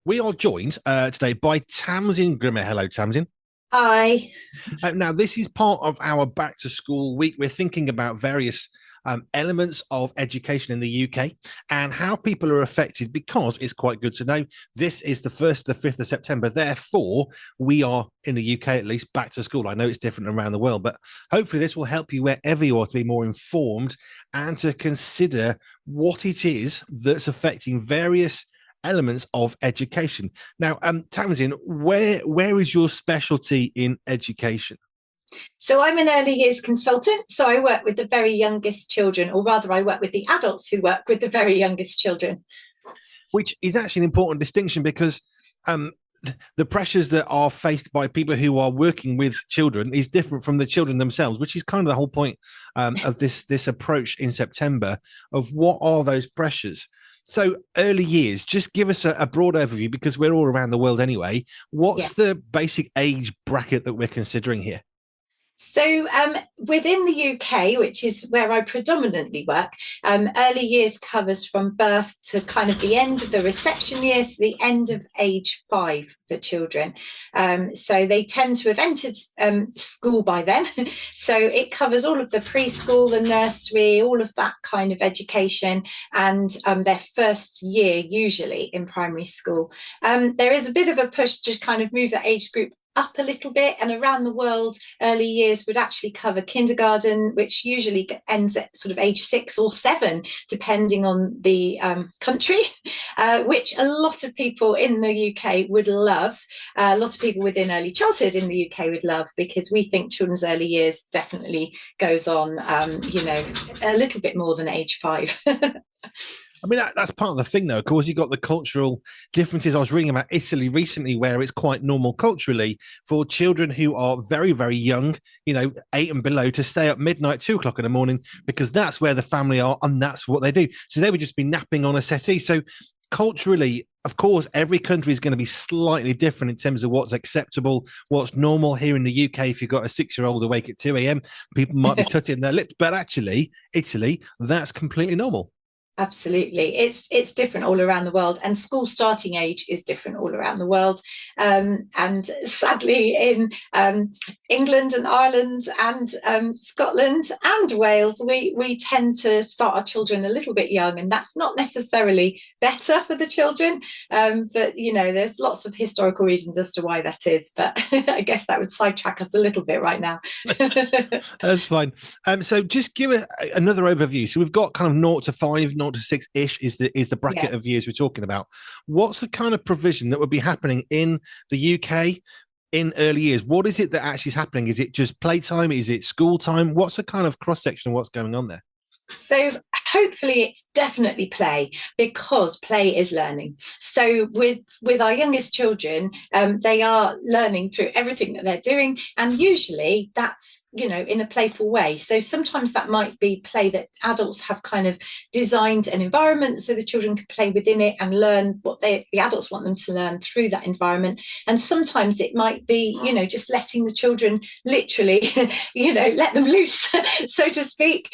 We are joined today by Tamsin Grimmer. Hello, Tamsin. Hi. Now, this is part of our back to school week. We're thinking about various elements of education in the UK and how people are affected because it's quite good to know this is the 1st to the 5th of September. Therefore, we are in the UK at least back to school. I know it's different around the world, but hopefully this will help you wherever you are to be more informed and to consider what it is that's affecting various elements of education. Now, Tamsin, where is your specialty in education? So I'm an early years consultant. So I work with the very youngest children, or rather, I work with the adults who work with the very youngest children. Which is actually an important distinction because um, the pressures that are faced by people who are working with children is different from the children themselves, which is kind of the whole point of this approach in September of what are those pressures. So early years, just give us a broad overview because we're all around the world anyway. Yeah. What's the basic age bracket that we're considering here? So within the UK, which is where I predominantly work, early years covers from birth to kind of the end of the reception years, the end of age 5 for children. So they tend to have entered school by then. So it covers all of the preschool, the nursery, all of that kind of education, and their first year usually in primary school. There is a bit of a push to kind of move that age group up a little bit, and around the world early years would actually cover kindergarten, which usually ends at sort of age 6 or 7 depending on the country, which a lot of people in the UK would love. A lot of people within early childhood in the UK would love, because we think children's early years definitely goes on a little bit more than age 5. I mean, that's part of the thing, though. Of course, you've got the cultural differences. I was reading about Italy recently, where it's quite normal culturally for children who are very, very young, 8 and below, to stay up midnight, 2 o'clock in the morning, because that's where the family are and that's what they do. So they would just be napping on a settee. So culturally, of course, every country is going to be slightly different in terms of what's acceptable, what's normal. Here in the UK, if you've got a 6-year-old awake at 2 a.m., people might be tutting their lips. But actually, Italy, that's completely normal. Absolutely, it's different all around the world, and school starting age is different all around the world. And sadly, in England and Ireland and Scotland and Wales, we tend to start our children a little bit young, and that's not necessarily better for the children. But there's lots of historical reasons as to why that is. But I guess that would sidetrack us a little bit right now. That's fine. So just give another overview. So we've got kind of 0 to 5, 0 to 6 ish is the bracket Yeah. of years we're talking about. What's the kind of provision that would be happening in the UK in early years? What is it that actually is happening? Is it just playtime? Is it school time? What's the kind of cross section of what's going on there? So hopefully it's definitely play, because play is learning. So with our youngest children, they are learning through everything that they're doing, and usually that's in a playful way. So sometimes that might be play that adults have kind of designed an environment so the children can play within it and learn what the adults want them to learn through that environment. And sometimes it might be just letting the children literally let them loose, so to speak.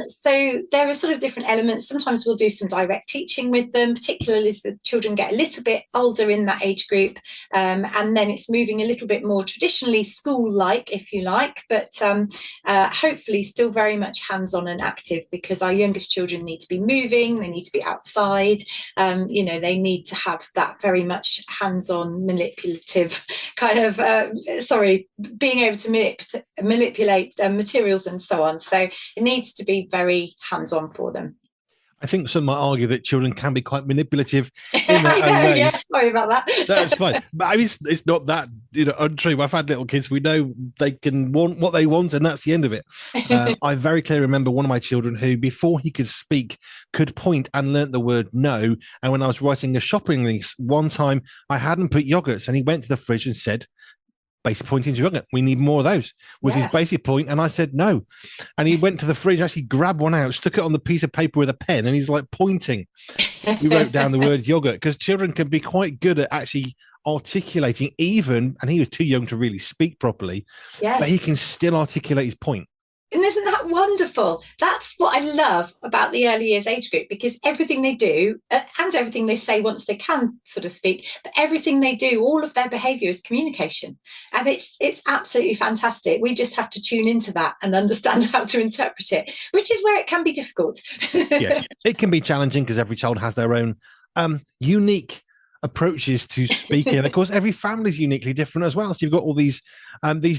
So there are sort of different elements. Sometimes we'll do some direct teaching with them, particularly as the children get a little bit older in that age group. And then it's moving a little bit more traditionally school-like, if you like, but hopefully still very much hands-on and active, because our youngest children need to be moving, they need to be outside, they need to have that very much hands-on manipulative kind of, being able to manipulate materials and so on. So it needs to be very hands-on for them. I think some might argue that children can be quite manipulative in their I own know, yeah, ways. sorry about That's that. fine. But I mean, it's not that untrue. I've had little kids. We know they can want what they want, and that's the end of it. I very clearly remember one of my children who, before he could speak, could point and learnt the word no. And when I was writing a shopping list one time, I hadn't put yogurts, and he went to the fridge and said, basic pointing to yogurt. We need more of those, was his Yeah. basic point. And I said no. And he went to the fridge, actually grabbed one out, stuck it on the piece of paper with a pen, and he's like pointing. He wrote down the word yogurt, because children can be quite good at actually articulating, even, and he was too young to really speak properly, but he Yes. can still articulate his point. And isn't that wonderful? That's what I love about the early years age group, because everything they do and everything they say once they can sort of speak, but everything they do, all of their behavior is communication. And it's absolutely fantastic. We just have to tune into that and understand how to interpret it, which is where it can be difficult. Yes, it can be challenging because every child has their own unique approaches to speaking. And of course, every family is uniquely different as well. So you've got all these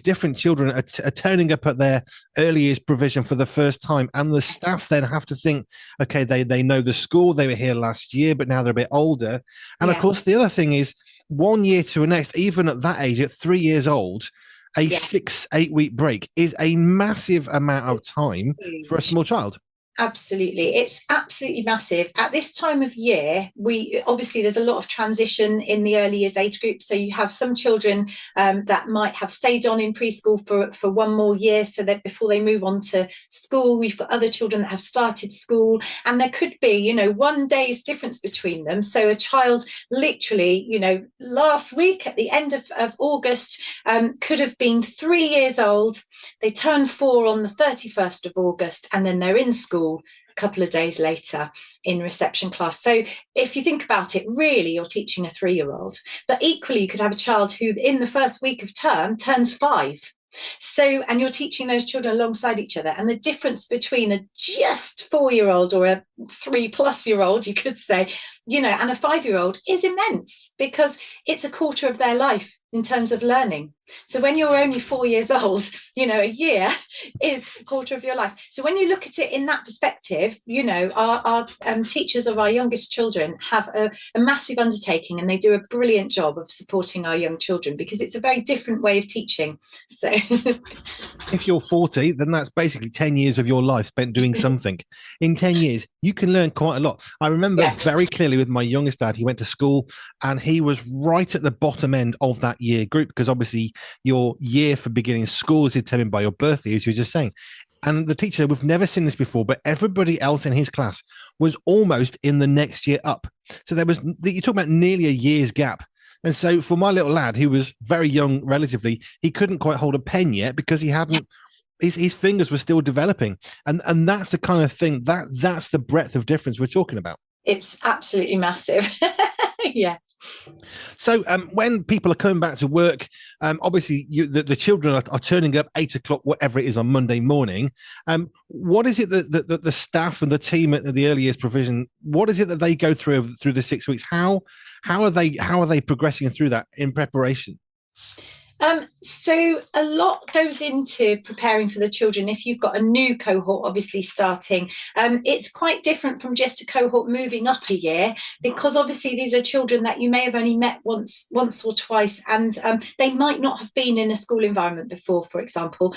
different children are turning up at their early years provision for the first time, and the staff then have to think, okay, they know the school, they were here last year, but now they're a bit older. And of Yeah. course, the other thing is 1 year to the next, even at that age, at 3 years old. A Yeah. 6-8 week break is a massive amount of time for a Huge. small child. Absolutely. It's absolutely massive. At this time of year, we obviously there's a lot of transition in the early years age group. So you have some children that might have stayed on in preschool for one more year so that before they move on to school. We've got other children that have started school, and there could be, 1 day's difference between them. So a child literally, last week at the end of August could have been 3 years old. They turn 4 on the 31st of August, and then they're in school a couple of days later in reception class. So if you think about it, really, you're teaching a 3-year-old. But equally, you could have a child who in the first week of term turns 5. So, and you're teaching those children alongside each other. And the difference between a just 4-year-old or a 3+ year old, you could say, and a 5-year-old is immense, because it's a quarter of their life in terms of learning. So when you're only 4 years old, a year is a quarter of your life. So when you look at it in that perspective, our teachers of our youngest children have a massive undertaking, and they do a brilliant job of supporting our young children, because it's a very different way of teaching. So If you're 40, then that's basically 10 years of your life spent doing something. In 10 years, you can learn quite a lot. I remember yeah, very clearly with my youngest dad, he went to school and he was right at the bottom end of that year group, because obviously your year for beginning school is determined by your birthday, as you were just saying. And the teacher said, we've never seen this before, but everybody else in his class was almost in the next year up. So there was, you talk about nearly a year's gap. And so for my little lad, who was very young relatively, he couldn't quite hold a pen yet because he hadn't, his fingers were still developing. And that's the kind of thing that's the breadth of difference we're talking about. it's absolutely massive. Yeah. So when people are coming back to work, obviously the children are turning up 8 o'clock, whatever it is, on Monday morning. What is it that the staff and the team at the early years provision, what is it that they go through the 6 weeks? How are they progressing through that in preparation? So a lot goes into preparing for the children. If you've got a new cohort, obviously starting, it's quite different from just a cohort moving up a year, because obviously these are children that you may have only met once or twice, and they might not have been in a school environment before, for example.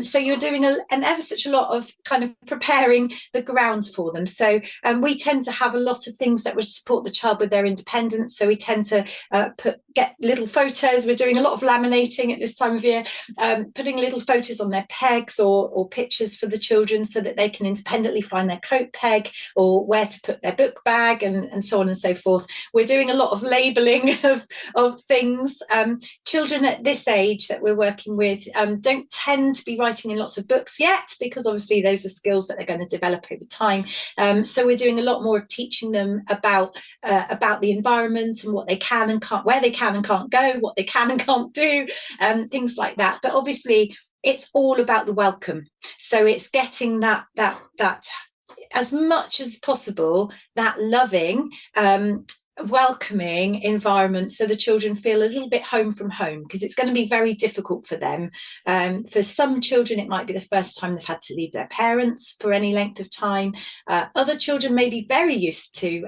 So you're doing an ever such a lot of kind of preparing the grounds for them. So we tend to have a lot of things that would support the child with their independence. So we tend to get little photos. We're doing a lot of laminating at this time of year, putting little photos on their pegs or pictures for the children so that they can independently find their coat peg or where to put their book bag, and so on and so forth. We're doing a lot of labelling of things. Children at this age that we're working with don't tend to be writing in lots of books yet, because obviously those are skills that they're going to develop over time. So we're doing a lot more of teaching them about the environment and what they can and can't, where they can and can't go, what they can and can't do, things like that. But obviously, it's all about the welcome. So it's getting that as much as possible, that loving, welcoming environment, so the children feel a little bit home from home, because it's going to be very difficult for them. For some children, it might be the first time they've had to leave their parents for any length of time. Other children may be very used to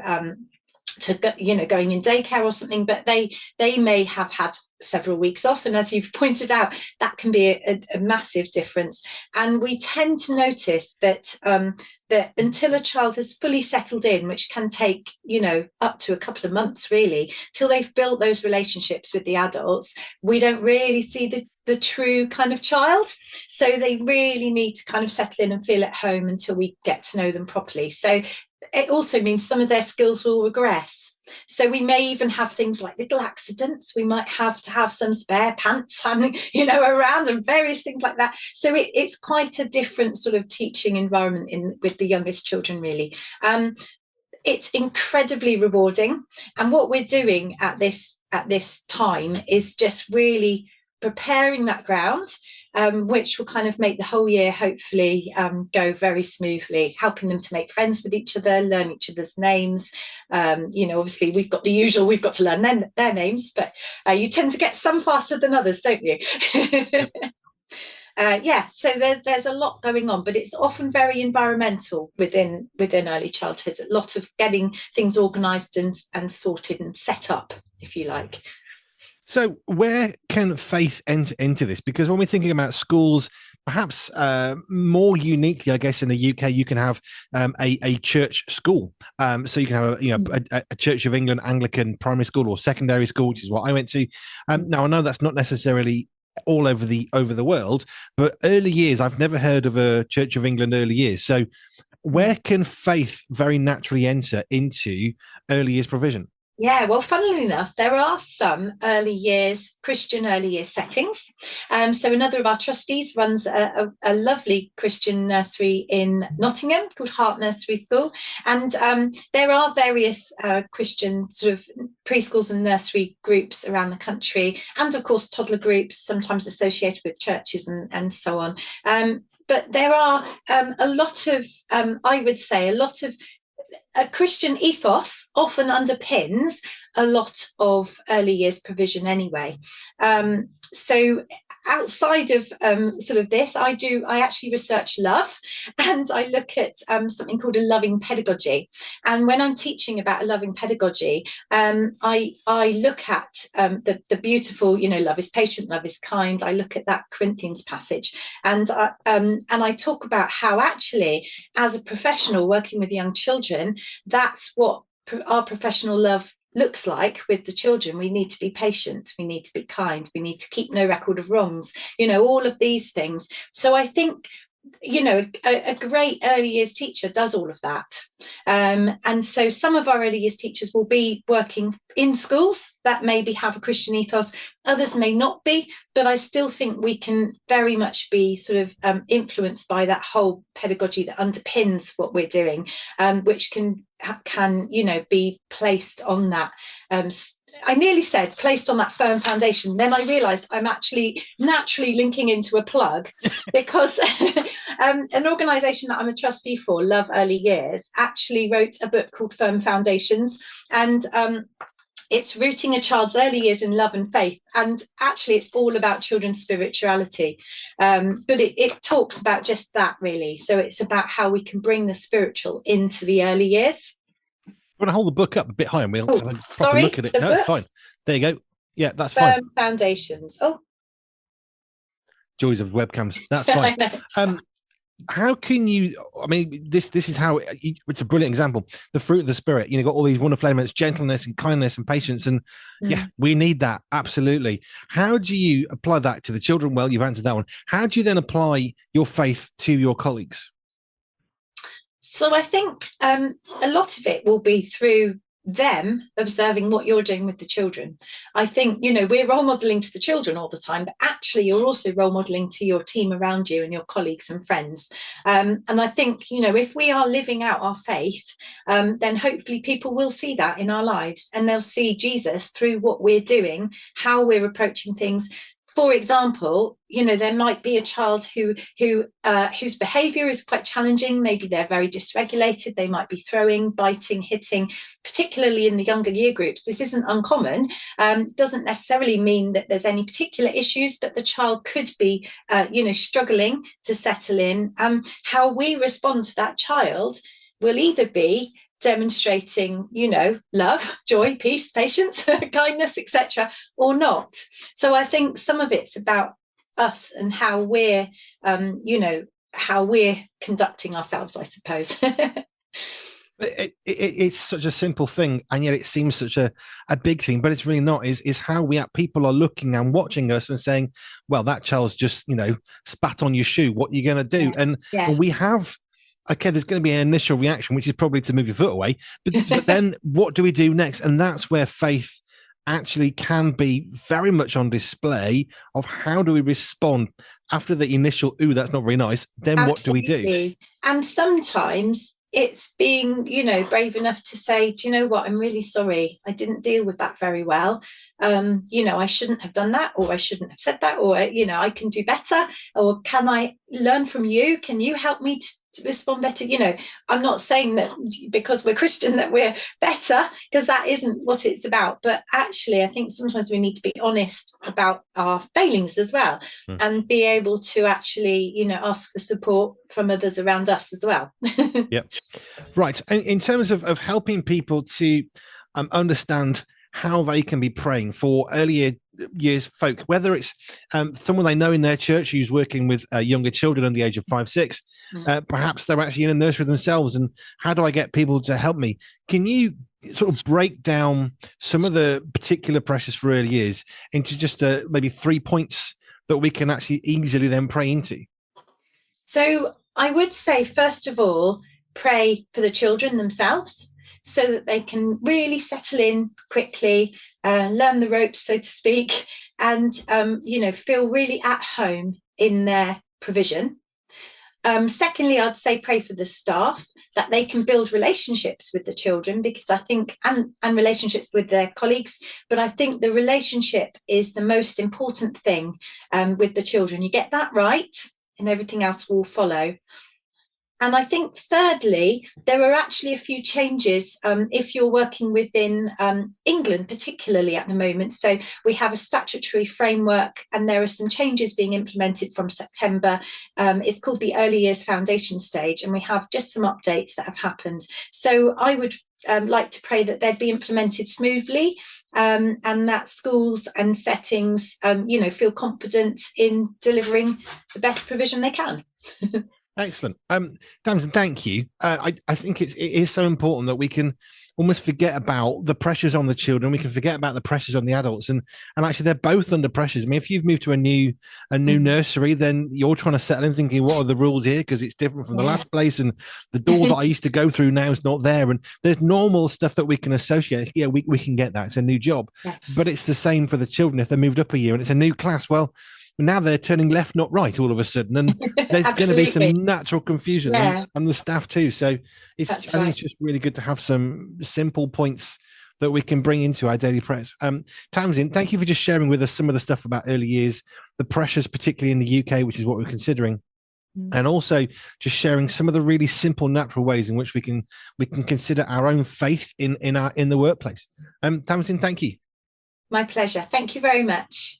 going in daycare or something, but they may have had several weeks off, and as you've pointed out, that can be a massive difference. And we tend to notice that that until a child has fully settled in, which can take up to a couple of months really, till they've built those relationships with the adults, we don't really see the true kind of child. So they really need to kind of settle in and feel at home until we get to know them properly. So it also means some of their skills will regress. So we may even have things like little accidents. We might have to have some spare pants and around, and various things like that. So it's quite a different sort of teaching environment with the youngest children, really. It's incredibly rewarding, and what we're doing at this time is just really preparing that ground, which will kind of make the whole year hopefully go very smoothly, helping them to make friends with each other, learn each other's names. Obviously we've got the usual, we've got to learn their names, but you tend to get some faster than others, don't you? So there's a lot going on, but it's often very environmental within early childhood. A lot of getting things organised and sorted and set up, if you like. So where can faith enter into this? Because when we're thinking about schools, perhaps more uniquely, I guess in the UK, you can have a church school. So you can have a Church of England Anglican primary school or secondary school, which is what I went to. Now I know that's not necessarily all over the world, but early years, I've never heard of a Church of England early years. So where can faith very naturally enter into early years provision? Yeah, well, funnily enough, there are some Christian early years settings. So another of our trustees runs a lovely Christian nursery in Nottingham called Heart Nursery School. And there are various Christian sort of preschools and nursery groups around the country. And of course, toddler groups, sometimes associated with churches and so on. But there are a lot of, I would say, a Christian ethos often underpins a lot of early years provision anyway. So outside of sort of this, I actually research love, and I look at something called a loving pedagogy. And when I'm teaching about a loving pedagogy, I look at the beautiful, love is patient, love is kind. I look at that Corinthians passage, and I talk about how actually, as a professional working with young children, that's what our professional love looks like with the children. We need to be patient, we need to be kind, we need to keep no record of wrongs, all of these things. So I think a great early years teacher does all of that. And so some of our early years teachers will be working in schools that maybe have a Christian ethos, others may not be, but I still think we can very much be sort of influenced by that whole pedagogy that underpins what we're doing, which can be placed on that I nearly said placed on that firm foundation. Then I realised I'm actually naturally linking into a plug because an organisation that I'm a trustee for, Love Early Years, actually wrote a book called Firm Foundations, and it's rooting a child's early years in love and faith. And actually, it's all about children's spirituality. But it talks about just that, really. So it's about how we can bring the spiritual into the early years. Want to hold the book up a bit higher and we'll have a proper look at it. No, it's fine. There you go. Yeah, that's fine. Foundations. Joys of webcams. That's fine. How can you? I mean, this is how it's a brilliant example. The fruit of the spirit. Got all these wonderful elements: gentleness and kindness and patience. And yeah, we need that absolutely. How do you apply that to the children? Well, you've answered that one. How do you then apply your faith to your colleagues? So I think a lot of it will be through them observing what you're doing with the children. I think, we're role modeling to the children all the time, but actually you're also role modeling to your team around you and your colleagues and friends. And I think, if we are living out our faith, then hopefully people will see that in our lives, and they'll see Jesus through what we're doing, how we're approaching things. For example, there might be a child whose behaviour is quite challenging. Maybe they're very dysregulated. They might be throwing, biting, hitting, particularly in the younger year groups. This isn't uncommon. Doesn't necessarily mean that there's any particular issues, but the child could be, struggling to settle in. How we respond to that child will either be demonstrating, love, joy, peace, patience, kindness, etc., or not. So I think some of it's about us and how we're, how we're conducting ourselves, I suppose. It's such a simple thing, and yet it seems such a big thing, but it's really not. Is how people are looking and watching us and saying, well, that child's just spat on your shoe, what are you going to do? And we have okay, there's going to be an initial reaction, which is probably to move your foot away. But then what do we do next? And that's where faith actually can be very much on display of how do we respond after the initial, ooh, that's not very nice. Then what do we do? Absolutely. And sometimes it's being, brave enough to say, do you know what? I'm really sorry. I didn't deal with that very well. I shouldn't have done that, or I shouldn't have said that, or, I can do better, or can I learn from you? Can you help me to respond better? I'm not saying that because we're Christian that we're better, because that isn't what it's about. But actually, I think sometimes we need to be honest about our failings as well, and be able to actually, ask for support from others around us as well. Yeah. Right. And in terms of helping people to understand how they can be praying for earlier years folk, whether it's someone they know in their church who's working with younger children under the age of 5, 6, perhaps they're actually in a nursery themselves. And how do I get people to help me? Can you sort of break down some of the particular pressures for early years into just maybe 3 points that we can actually easily then pray into? So I would say, first of all, pray for the children themselves so that they can really settle in quickly, learn the ropes, so to speak, and, feel really at home in their provision. Secondly, I'd say pray for the staff, that they can build relationships with the children, because I think, and relationships with their colleagues, but I think the relationship is the most important thing with the children. You get that right, and everything else will follow. And I think, thirdly, there are actually a few changes if you're working within England, particularly at the moment. So we have a statutory framework, and there are some changes being implemented from September. It's called the Early Years Foundation Stage, and we have just some updates that have happened. So I would like to pray that they'd be implemented smoothly, and that schools and settings, feel confident in delivering the best provision they can. Excellent. Tamsin, thank you. I think it is so important that we can almost forget about the pressures on the children. We can forget about the pressures on the adults, and actually they're both under pressures. I mean, if you've moved to a new nursery, then you're trying to settle in, thinking, what are the rules here? Because it's different from the last place, and the door that I used to go through now is not there. And there's normal stuff that we can associate. Yeah, we can get that. It's a new job, but it's the same for the children if they moved up a year and it's a new class. Well, now they're turning left, not right, all of a sudden, and there's going to be some natural confusion, and the staff too. So it's just really good to have some simple points that we can bring into our daily prayers. Tamsin, thank you for just sharing with us some of the stuff about early years, the pressures, particularly in the UK, which is what we're considering, and also just sharing some of the really simple, natural ways in which we can consider our own faith in the workplace. Tamsin, thank you. My pleasure. Thank you very much.